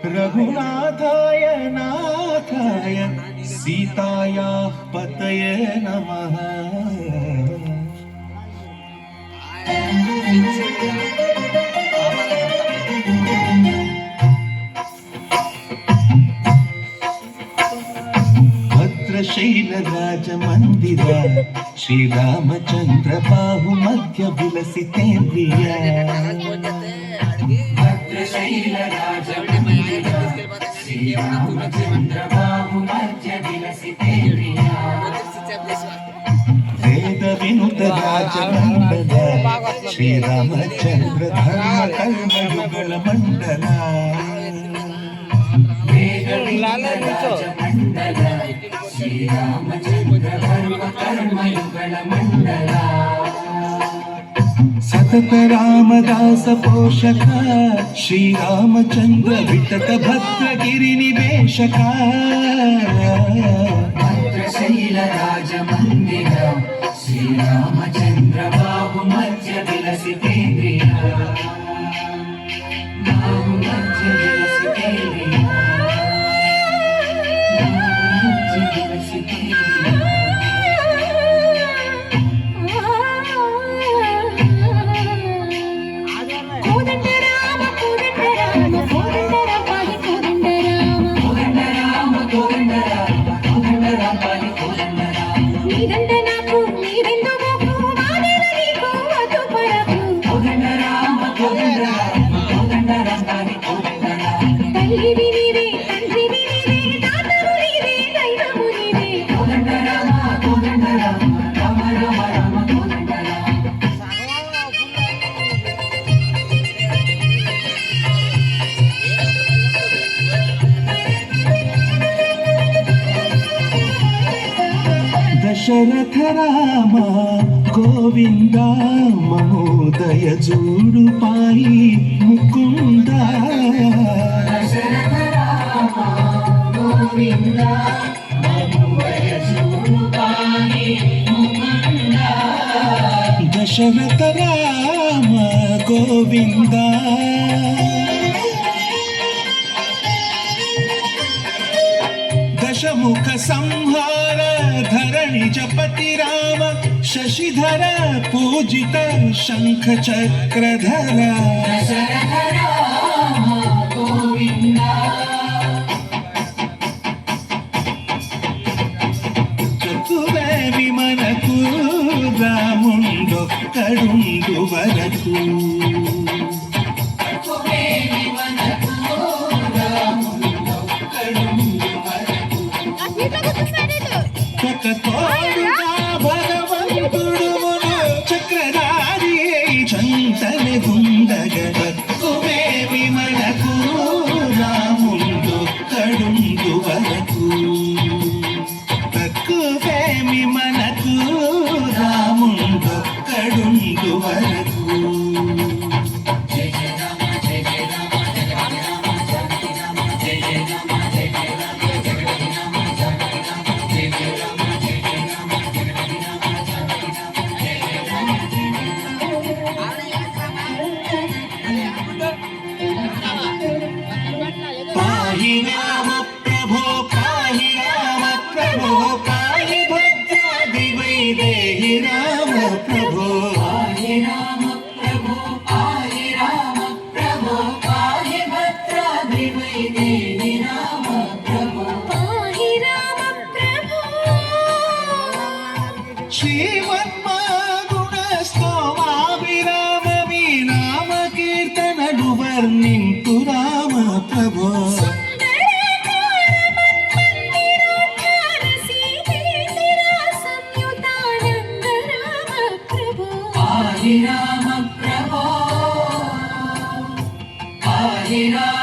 रघुनाथाय नाथाय सीताया पतये नमः। भद्रशैलराज मंदिर श्रीरामचंद्र बाहु मध्य विलसितेन्द्रिय। भद्रशैलराज मंदिर श्रीरामचंद्र बाहु मध्य विलसितेन्द्रिय। वेद विनुत राजमंडल श्रीरामचंद्र धर्म कर्म युगल मंडल। वेद विनुत राजमंडल श्रीरामचंद्र धर्म कर्म युगल मंडल। सतत रामदास पोषक श्रीरामचंद्र वितत भद्रगिरि निवेशक। भद्रशैलराज मंदिर श्रीरामचंद्र बाहु मध्य विलसितेन्द्रिय। बाहु मध्य विलसितेन्द्रिय। दशरथ राम गोविंद महोदय जूडु पाई मुकुंद। दशरथ राम गोविंद महोदय जूडु पाई मुकुंद। दशरथ राम गोविंद दशमुख संहार धरणि जपति राम शशिधर पूजित शंख चक्रधर। दशरथ राम गोविंद चतुरे विमनकु रामुंडొక్కడుండు వరకు। భగవంతుడు చక్రధారి చంతన గుండగ కుమేవి మనకు రాముండొక్కడుండు వరకు। తక్కువేమి మనకు రాముండొక్కడుండు వరకు। पाहि राम प्रभो पाहि राम प्रभो पाहि भद्राद्रि वैदेहि राम प्रभो। पाहि राम प्रभो पाहि राम प्रभो पाहि भद्राद्रि वैदेहि राम प्रभो। पाहि राम प्रभो श्रीमन्मागुण स्तोमाभिराम विनाम कीर्तननु वर्णिन्तु राम प्रभो। पाहि राम प्रभो पाहि राम